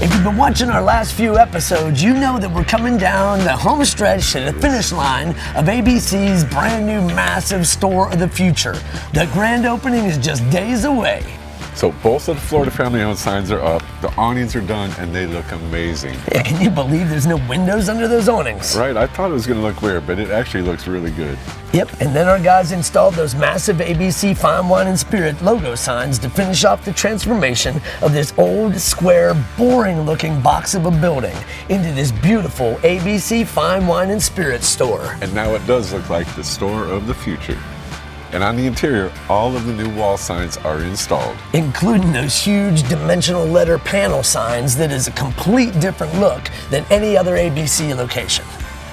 If you've been watching our last few episodes, you know that we're coming down the home stretch to the finish line of ABC's brand new massive store of the future. The grand opening is just days away. So both of the Florida family-owned signs are up, the awnings are done, and they look amazing. Yeah, can you believe there's no windows under those awnings? Right, I thought it was going to look weird, but it actually looks really good. Yep, and then our guys installed those massive ABC Fine Wine and Spirit logo signs to finish off the transformation of this old, square, boring-looking box of a building into this beautiful ABC Fine Wine and Spirit store. And now it does look like the store of the future. And on the interior, all of the new wall signs are installed. Including those huge dimensional letter panel signs that is a complete different look than any other ABC location.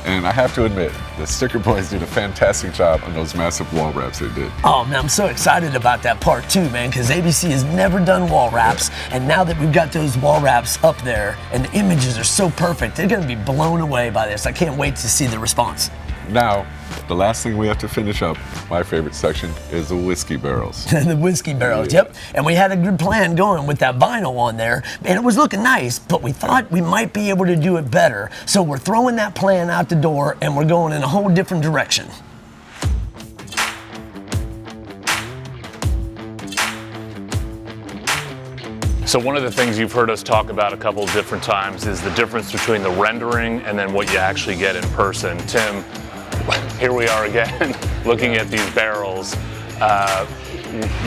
And I have to admit, the sticker boys did a fantastic job on those massive wall wraps they did. Oh man, I'm so excited about that part too, man, because ABC has never done wall wraps, and now that we've got those wall wraps up there and the images are so perfect, they're gonna be blown away by this. I can't wait to see the response. Now, the last thing we have to finish up, my favorite section, is the whiskey barrels. The whiskey barrels, yep. And we had a good plan going with that vinyl on there, and it was looking nice, but we thought we might be able to do it better. So we're throwing that plan out the door, and we're going in a whole different direction. So one of the things you've heard us talk about a couple of different times is the difference between the rendering and then what you actually get in person. Tim, here we are again, looking at these barrels.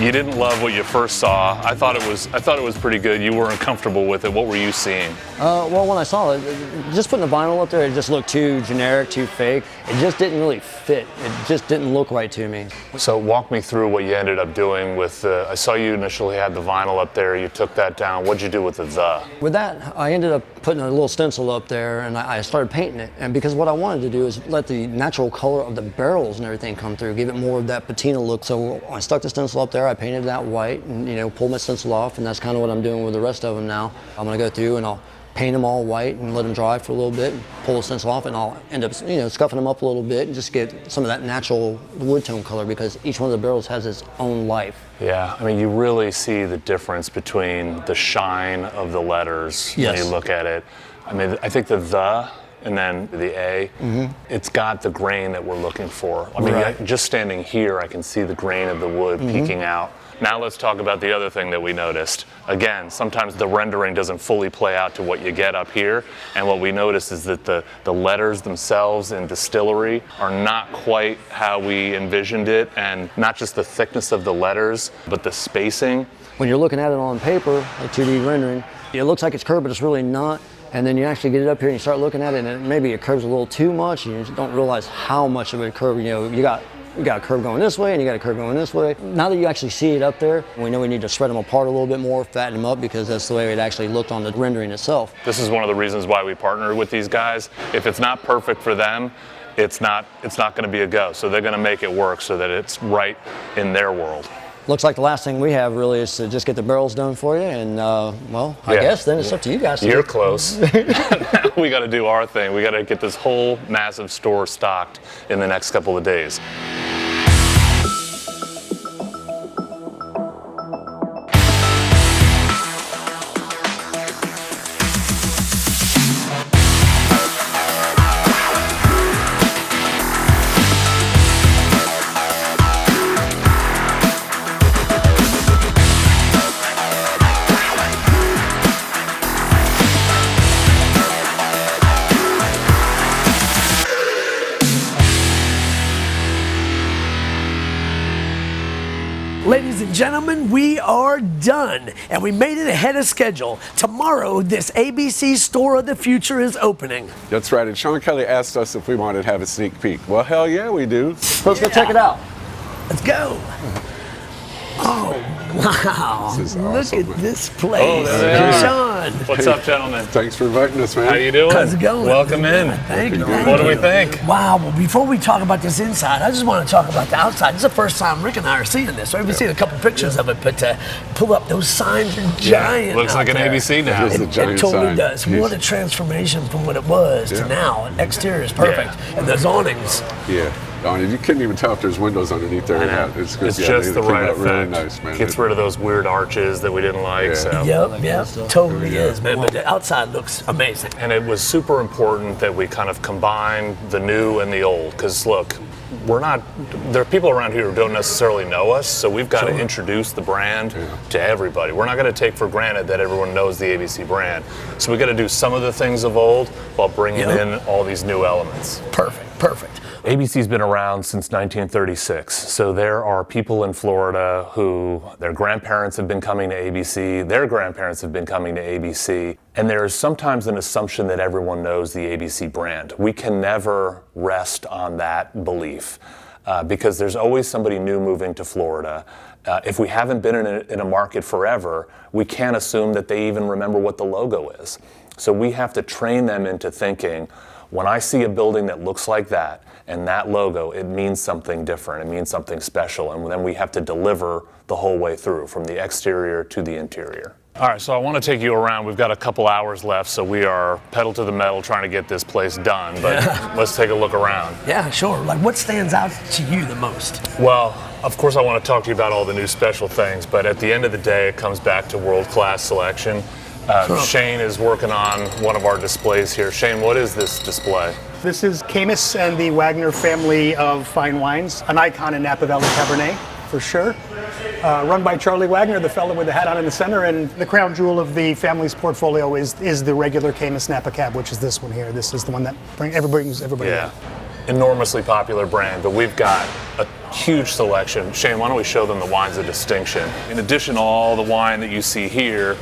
You didn't love what you first saw. I thought it was pretty good. You weren't comfortable with it. What were you seeing? Well, when I saw it, just putting the vinyl up there, it just looked too generic, too fake. It just didn't really fit. It just didn't look right to me. So walk me through what you ended up doing with I saw you initially had the vinyl up there. You took that down. What'd you do with the? With that, I ended up putting a little stencil up there, and I started painting it. And because what I wanted to do is let the natural color of the barrels and everything come through, give it more of that patina look. So I stuck the stencil up there. I painted that white, and pulled my stencil off, and that's kind of what I'm doing with the rest of them now. I'm gonna go through and I'll paint them all white and let them dry for a little bit, and pull the stencil off, and I'll end up scuffing them up a little bit and just get some of that natural wood tone color, because each one of the barrels has its own life. Yeah, I mean, you really see the difference between the shine of the letters when you look at it. I mean, I think the and then the A, it's got the grain that we're looking for. I mean, just standing here, I can see the grain of the wood peeking out. Now let's talk about the other thing that we noticed. Again, sometimes the rendering doesn't fully play out to what you get up here, and what we noticed is that the letters themselves in distillery are not quite how we envisioned it, and not just the thickness of the letters, but the spacing. When you're looking at it on paper, like 2D rendering, it looks like it's curved, but it's really not. And then you actually get it up here and you start looking at it, and maybe it curves a little too much, and you just don't realize how much of a curve. You got a curve going this way, and you got a curve going this way. Now that you actually see it up there, we know we need to spread them apart a little bit more, fatten them up, because that's the way it actually looked on the rendering itself. This is one of the reasons why we partner with these guys. If it's not perfect for them, it's not going to be a go. So they're going to make it work so that it's right in their world. Looks like the last thing we have really is to just get the barrels done for you, and I guess then it's up to you guys. You're close. Now we got to do our thing. We got to get this whole massive store stocked in the next couple of days. Ladies and gentlemen, we are done, and we made it ahead of schedule. Tomorrow, this ABC Store of the Future is opening. That's right, and Sean Kelly asked us if we wanted to have a sneak peek. Well, hell yeah, we do. Let's go check it out. Let's go. Oh, wow. This is Look awesome, at man. this place. Oh, there they are. Sean. What's up, gentlemen? Thanks for inviting us, man. How you doing? How's it going? Welcome in. Thank you. What do we think? Wow, well, before we talk about this inside, I just want to talk about the outside. This is the first time Rick and I are seeing this, right? We've seen a couple pictures of it, but to pull up those signs are giant. Looks like an there. ABC now. It is a giant It totally sign. does. What a transformation from what it was to now. Exterior is perfect. And those awnings. Yeah. You couldn't even tell if there's windows underneath there. It's just the right effect. Really nice, man. Gets rid of those weird arches that we didn't like. Yeah. So. Yep, totally is, man. But the outside looks amazing. And it was super important that we kind of combine the new and the old. Because look, there are people around here who don't necessarily know us, so we've got to introduce the brand to everybody. We're not going to take for granted that everyone knows the ABC brand. So we got to do some of the things of old while bringing in all these new elements. Perfect. ABC's been around since 1936, so there are people in Florida who their grandparents have been coming to ABC, their grandparents have been coming to ABC, and there is sometimes an assumption that everyone knows the ABC brand. We can never rest on that belief because there's always somebody new moving to Florida. If we haven't been in a market forever, we can't assume that they even remember what the logo is. So we have to train them into thinking, when I see a building that looks like that and that logo, it means something different, it means something special, and then we have to deliver the whole way through, from the exterior to the interior. All right, so I want to take you around. We've got a couple hours left, so we are pedal to the metal trying to get this place done, but let's take a look around. Yeah, sure. Like, what stands out to you the most? Well, of course I want to talk to you about all the new special things, but at the end of the day, it comes back to world-class selection. Shane is working on one of our displays here. Shane, what is this display? This is Camus and the Wagner family of fine wines, an icon in Napa Valley Cabernet, for sure. Run by Charlie Wagner, the fellow with the hat on in the center, and the crown jewel of the family's portfolio is the regular Camus Napa Cab, which is this one here. This is the one that brings everybody in. Enormously popular brand, but we've got a huge selection. Shane, why don't we show them the wines of distinction? In addition to all the wine that you see here,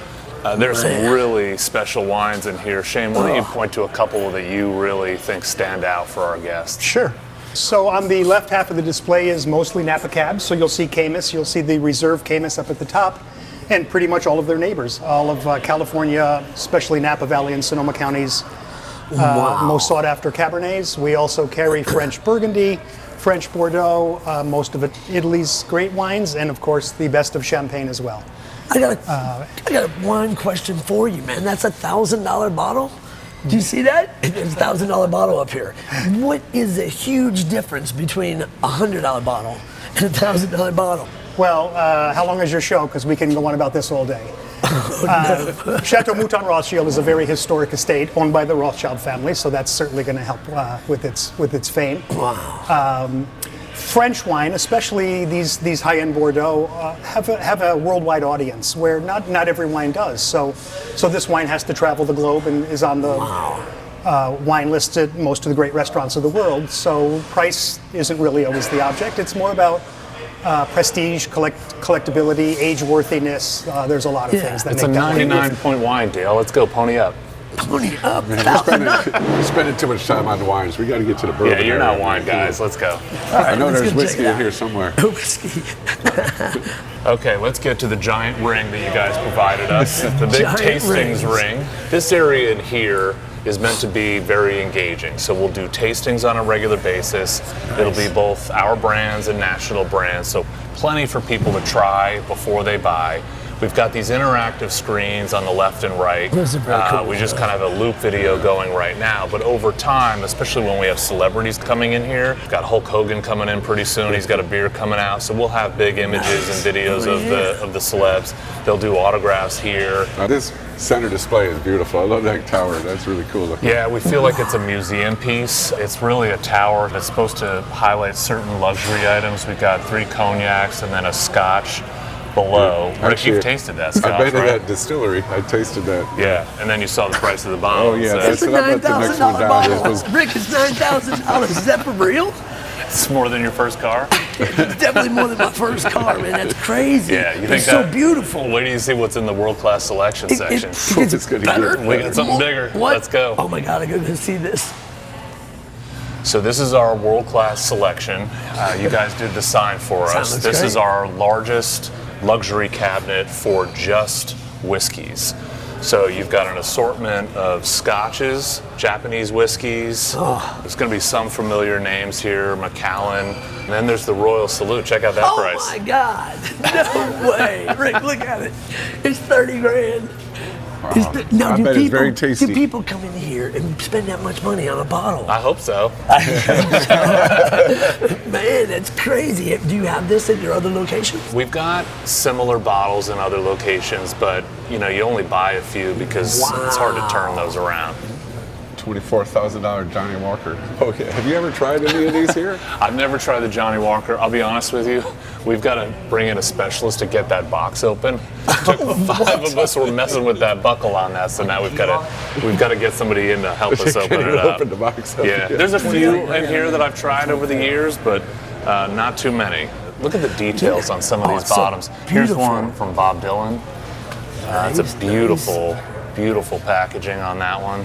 there's some really special wines in here. Shane, why don't you point to a couple that you really think stand out for our guests? Sure. So on the left half of the display is mostly Napa cabs. So you'll see Camus, you'll see the Reserve Camus up at the top, and pretty much all of their neighbors. All of California, especially Napa Valley and Sonoma counties, most sought after Cabernets. We also carry French Burgundy, French Bordeaux, most of it Italy's great wines, and of course the best of Champagne as well. I got a wine question for you, man. That's $1,000 bottle. Do you see that? There's a $1,000 bottle up here. What is the huge difference between a $100 bottle and a $1,000 bottle? Well, how long is your show? Because we can go on about this all day. Chateau Mouton Rothschild is a very historic estate owned by the Rothschild family, so that's certainly going to help with its fame. Wow. French wine, especially these high-end Bordeaux, have a worldwide audience where not every wine does. So this wine has to travel the globe and is on the wine list at most of the great restaurants of the world. So price isn't really always the object. It's more about prestige, collectability, age-worthiness. There's a lot of things that it's make that. It's a 99-point wine, Dale. Let's go, pony up. Pony up. You're spending too much time on the wines. We got to get to the bourbon. Yeah, you're not wine guys. Let's go. All right, I know there's whiskey in here somewhere. Whiskey. Okay, let's get to the giant ring that you guys provided us. The big Giant tastings rings. ring. This area in here is meant to be very engaging. So we'll do tastings on a regular basis. It'll be both our brands and national brands. So plenty for people to try before they buy. We've got these interactive screens on the left and right. Those are very cool. We just kind of have a loop video going right now, but over time, especially when we have celebrities coming in here, we've got Hulk Hogan coming in pretty soon. He's got a beer coming out, so we'll have big images and videos of the celebs. They'll do autographs here. Now this center display is beautiful. I love that tower. That's really cool looking. Yeah, we feel like it's a museum piece. It's really a tower that's supposed to highlight certain luxury items. We've got 3 cognacs and then a Scotch below. Rick, you've tasted that Scotch, I've been right? to that distillery. I tasted that. Yeah, and then you saw the price of the bottle. Oh yeah, so It's a that's the next one $9,000 down. bottle. Rick, it's $9,000. Is that for real? it's more than your first car. It's definitely more than my first car, man. That's crazy. Yeah, you think it's so that- beautiful. Wait till you see what's in the world-class selection section. It's gonna be better. good. We got something bigger. What? Let's go. Oh my God, I gotta see this. So this is our world-class selection. You guys did the sign for Sign us. looks This great. is our largest luxury cabinet for just whiskeys. So you've got an assortment of scotches, Japanese whiskeys. There's going to be some familiar names here, Macallan. And then there's the Royal Salute. Check out that price. Oh my God, no way. Rick, look at it. It's 30 grand. Now, I bet it's very tasty. Do people come in here and spend that much money on a bottle? I hope so. Man, that's crazy. Do you have this at your other locations? We've got similar bottles in other locations, but you only buy a few because it's hard to turn those around. $24,000 Johnny Walker. Okay, have you ever tried any of these here? I've never tried the Johnny Walker. I'll be honest with you. We've got to bring in a specialist to get that box open. Took 5 of us were messing with that buckle on that, so now we've got to get somebody in to help us open it up. Open the box up. Yeah, there's a few in here that I've tried over the years, but not too many. Look at the details on some of these bottoms. Here's one from Bob Dylan. It's a beautiful, beautiful packaging on that one.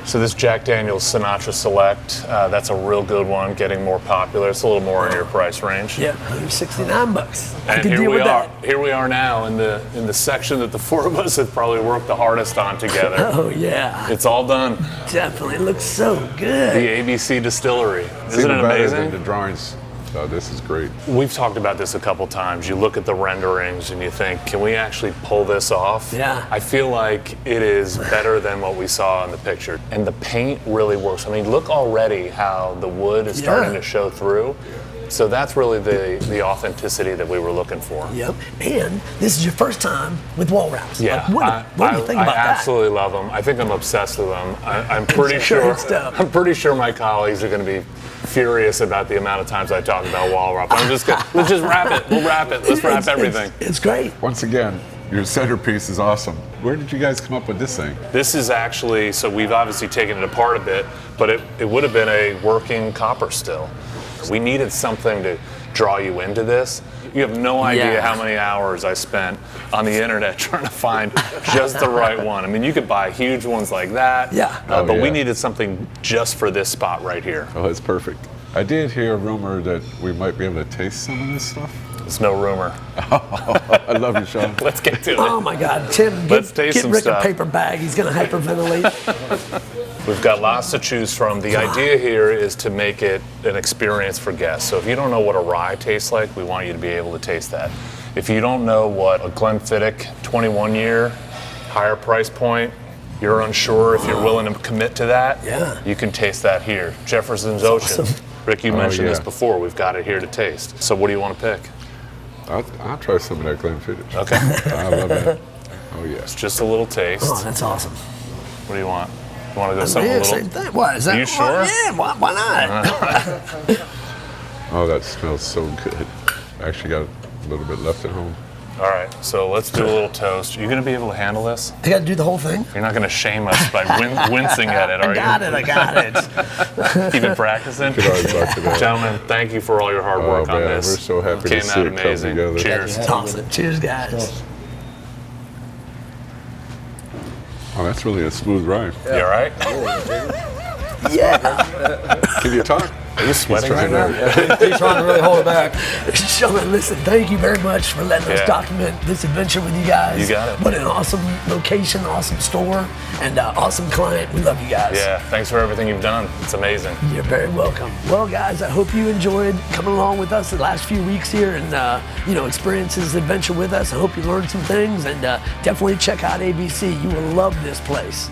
So this Jack Daniel's Sinatra Select, that's a real good one, getting more popular. It's a little more in your price range. Yeah, $169. And here we are now in the section that the 4 of us have probably worked the hardest on together. Oh yeah. It's all done. Definitely looks so good. The ABC Distillery. Isn't it amazing? The drawings. Oh, this is great. We've talked about this a couple times. You look at the renderings and you think, can we actually pull this off? Yeah. I feel like it is better than what we saw in the picture. And the paint really works. I mean, look already how the wood is starting to show through. So that's really the authenticity that we were looking for. Yep. And this is your first time with wall wraps. Yeah. Like, what do you think about that? I absolutely love them. I think I'm obsessed with them. I'm pretty sure. I'm pretty sure my colleagues are going to be furious about the amount of times I talk about wall wrap. Let's just wrap it. We'll wrap it. Let's wrap everything. It's great. Once again, your centerpiece is awesome. Where did you guys come up with this thing? This is actually, so we've obviously taken it apart a bit, but it would have been a working copper still. We needed something to draw you into this. You have no idea how many hours I spent on the internet trying to find just the right one. I mean, you could buy huge ones like that, but we needed something just for this spot right here. Oh, that's perfect. I did hear a rumor that we might be able to taste some of this stuff. It's no rumor. I love you, Sean. Let's get to it. Oh my God, Tim, Let's taste get some Rick stuff. a paper bag. He's gonna hyperventilate. We've got lots to choose from. The idea here is to make it an experience for guests. So if you don't know what a rye tastes like, we want you to be able to taste that. If you don't know what a Glenfiddich 21-year, higher price point, you're unsure if you're willing to commit to that, you can taste that here. Jefferson's Ocean. Awesome. Rick, you mentioned this before. We've got it here to taste. So what do you want to pick? I'll try some of that Glenfiddich. Okay. I love that. Oh, yeah. It's just a little taste. Oh, that's awesome. What do you want? You want to go something a little? Same thing. What is that? Are you sure? Yeah, why not? Oh, that smells so good. I actually got a little bit left at home. All right, so let's do a little toast. You going to be able to handle this? I got to do the whole thing? You're not going to shame us by wincing at it, are you? I got it. You've been practicing? Gentlemen, thank you for all your hard work on this. We're so happy to see it come together. Cheers. It's awesome. Cheers, guys. Oh, that's really a smooth ride. You all right? Yeah. Can you talk? Are you sweating right now? He's trying to really hold it back. Sean, listen, thank you very much for letting us document this adventure with you guys. You got it. What an awesome location, awesome store, and awesome client. We love you guys. Yeah, thanks for everything you've done. It's amazing. You're very welcome. Well, guys, I hope you enjoyed coming along with us the last few weeks here and, experience this adventure with us. I hope you learned some things, and definitely check out ABC. You will love this place.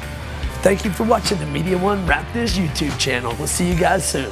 Thank you for watching the Media One Wrap This YouTube channel. We'll see you guys soon.